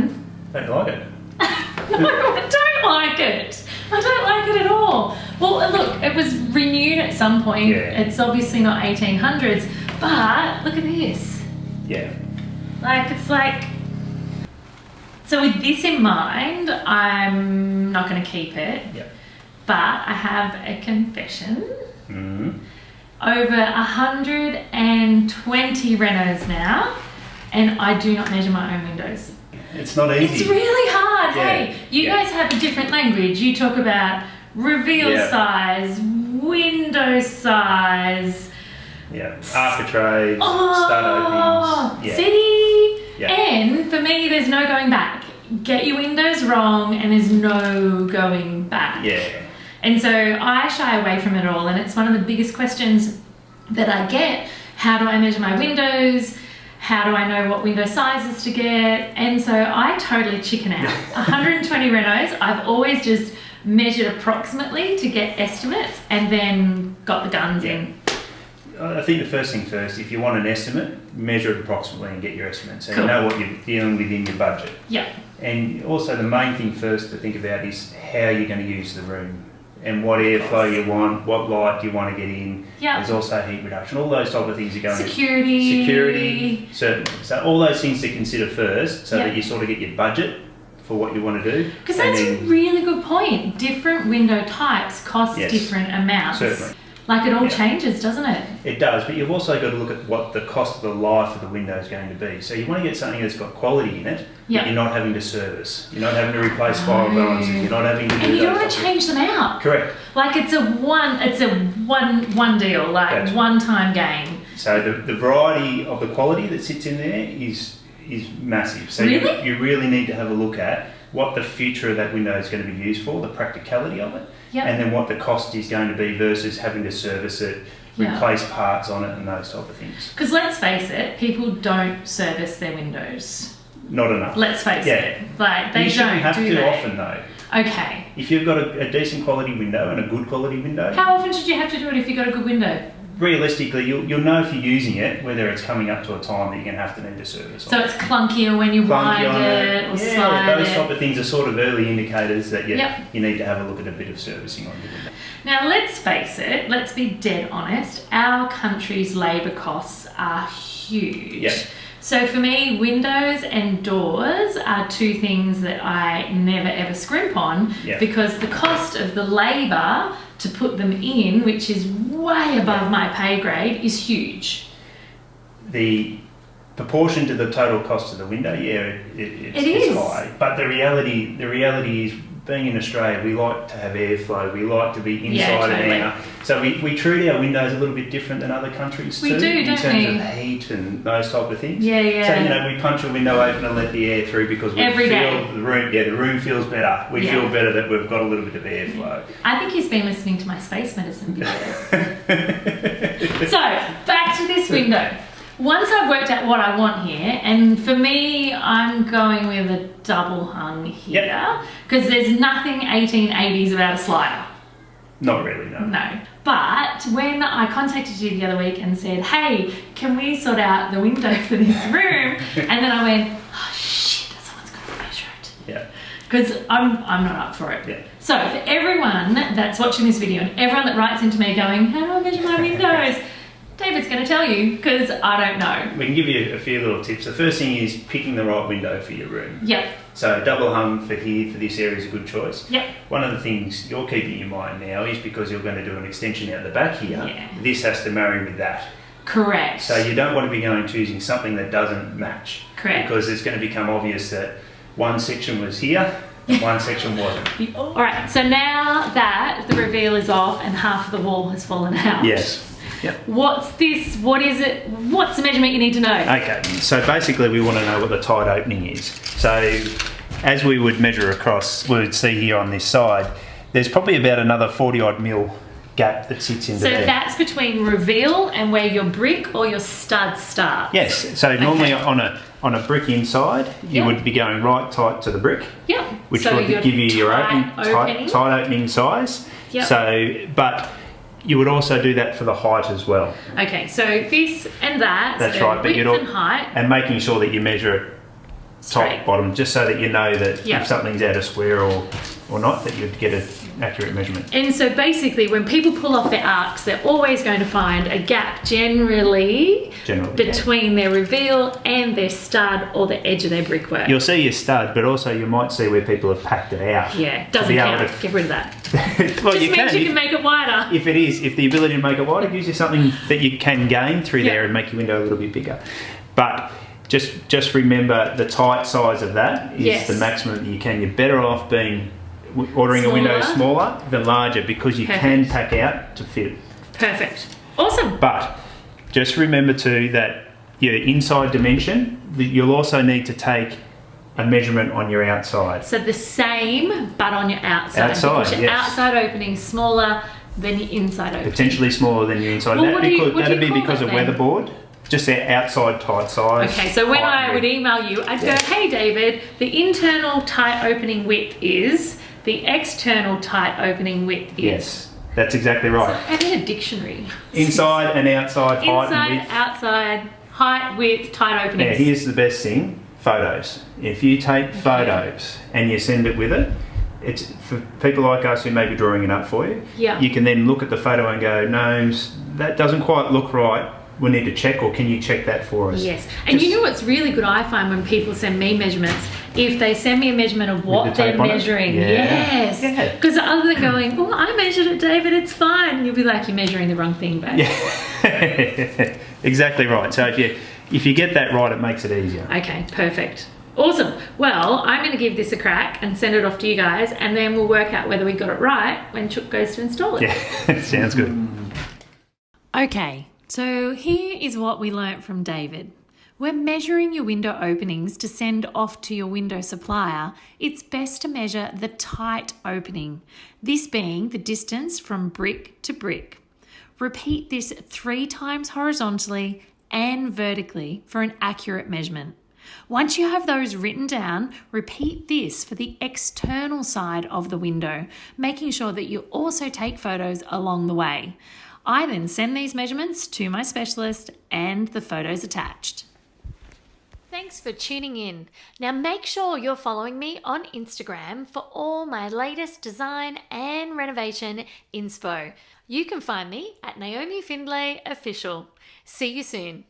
fine. Don't like it? No, I don't like it. I don't like it at all. Well, look, it was renewed at some point. Yeah. It's obviously not 1800s, but look at this. Yeah. Like, it's like... So with this in mind, I'm not going to keep it. Yep. But I have a confession. Mm-hmm. Over 120 renos now, and I do not measure my own windows. It's not easy. It's really hard. Yeah. Hey, you guys have a different language. You talk about reveal size, window size. Yeah. Architraves, stud openings. Yeah. See? Yeah. And for me, there's no going back. Get your windows wrong, and there's no going back. Yeah. And so I shy away from it all, and it's one of the biggest questions that I get. How do I measure my windows? How do I know what window sizes to get? And so I totally chicken out. 120 renos, I've always just measured approximately to get estimates and then got the guns in. I think the first thing first, if you want an estimate, measure it approximately and get your estimate so Cool. you know what you're dealing with in your budget. Yeah. And also the main thing first to think about is how you're going to use the room and what airflow you want, what light you want to get in. Yeah. There's also heat reduction. All those type of things are going Security, certainly. So all those things to consider first so that you sort of get your budget for what you want to do. Because that's a really good point. Different window types cost different amounts. Certainly. Like it all changes, doesn't it? It does, but you've also got to look at what the cost of the life of the window is going to be. So you want to get something that's got quality in it, but you're not having to service. You're not having to replace spiral balances. You're not having to do and you don't want to change them out. Correct. Like it's a one deal, like one-time game. So the variety of the quality that sits in there is massive. So really? you really need to have a look at what the future of that window is going to be used for, the practicality of it, and then what the cost is going to be versus having to service it, replace parts on it and those type of things. Because let's face it, people don't service their windows. Not enough. Let's face it. Like they you shouldn't don't have to often though. Okay. If you've got a decent quality window and a good quality window. How often should you have to do it if you've got a good window? Realistically, you'll know if you're using it, whether it's coming up to a time that you're going to have to need a service on. So it's clunkier when you wind it or slide those it. type of things are sort of early indicators that you need to have a look at a bit of servicing on your window. Now let's face it, let's be dead honest, our country's labour costs are huge. Yep. So for me, windows and doors are two things that I never ever scrimp on because the cost of the labour to put them in, which is way above my pay grade, is huge. The proportion to the total cost of the window, it's high. But the reality is, being in Australia, we like to have airflow. We like to be inside and out. So we treat our windows a little bit different than other countries too, in terms of heat and those type of things. Yeah. So we punch a window open and let the air through because we feel the room. Yeah, the room feels better. We feel better that we've got a little bit of airflow. I think he's been listening to my space medicine videos. So back to this window. Once I've worked out what I want here, and for me, I'm going with a double hung here because there's nothing 1880s about a slider. Not really, no. No. But when I contacted you the other week and said, hey, can we sort out the window for this room? And then I went, oh shit, someone's got to measure it. Yeah. Because I'm not up for it. Yeah. So for everyone that's watching this video and everyone that writes into me going, how do I measure my windows? David's going to tell you because I don't know. We can give you a few little tips. The first thing is picking the right window for your room. Yep. So double hung for this area is a good choice. Yep. One of the things you're keeping in mind now is because you're going to do an extension out the back here, this has to marry with that. Correct. So you don't want to be choosing something that doesn't match. Correct. Because it's going to become obvious that one section was here and one section wasn't. All right, so now that the reveal is off and half of the wall has fallen out. Yes. Yep. What's this? What is it? What's the measurement you need to know? Okay, so basically we want to know what the tight opening is. So as we would measure across, we would see here on this side, there's probably about another 40 odd mil gap that sits into there. So that's between reveal and where your brick or your stud starts? Yes, so normally on a brick inside, you would be going right tight to the brick. Yep. Which would give you your tight opening size. Yep. So, but you would also do that for the height as well. Okay, so this and that. That's so right, but width and height. And making sure that you measure it straight. top, bottom, just so that you know that Yep. if something's out of square or not, that you'd get an accurate measurement. And so basically, when people pull off their arcs, they're always going to find a gap generally between their reveal and their stud or the edge of their brickwork. You'll see your stud, but also you might see where people have packed it out. Yeah, doesn't count. Get rid of that. Well, Just means you can make it wider. If the ability to make it wider gives you something that you can gain through there and make your window a little bit bigger. But just remember the tight size of that is the maximum that you can. You're better off ordering a window smaller than larger because you can pack out to fit it. Perfect. Awesome. But just remember too that your inside dimension, you'll also need to take a measurement on your outside. So the same, but on your outside. Because your outside opening is smaller than your inside opening. Potentially smaller than your inside. Well, that'd be because of weatherboard. Just their outside tight size. Okay, so when I would email you, I'd go, hey David, the internal tight opening width is, the external tight opening width is. Yes, that's exactly right. So I need a dictionary. Inside and outside, height and width. Inside, outside, height, width, tight openings. Now, here's the best thing, photos. If you take photos and you send it with it, it's for people like us who may be drawing it up for you. Yeah. You can then look at the photo and go, no, that doesn't quite look right. We need to check, or can you check that for us? Yes. And you know what's really good I find when people send me measurements? If they send me a measurement of what they're measuring. Yes. Because other than going, oh, I measured it, David, it's fine. You'll be like, you're measuring the wrong thing, babe. Yeah. Exactly right. So if you get that right, it makes it easier. Okay, perfect. Awesome. Well, I'm going to give this a crack and send it off to you guys, and then we'll work out whether we got it right when Chook goes to install it. Yeah, sounds good. Okay. So here is what we learnt from David. When measuring your window openings to send off to your window supplier, it's best to measure the tight opening, this being the distance from brick to brick. Repeat this 3 times horizontally and vertically for an accurate measurement. Once you have those written down, repeat this for the external side of the window, making sure that you also take photos along the way. I then send these measurements to my specialist and the photos attached. Thanks for tuning in. Now make sure you're following me on Instagram for all my latest design and renovation inspo. You can find me at Naomi Findlay Official. See you soon.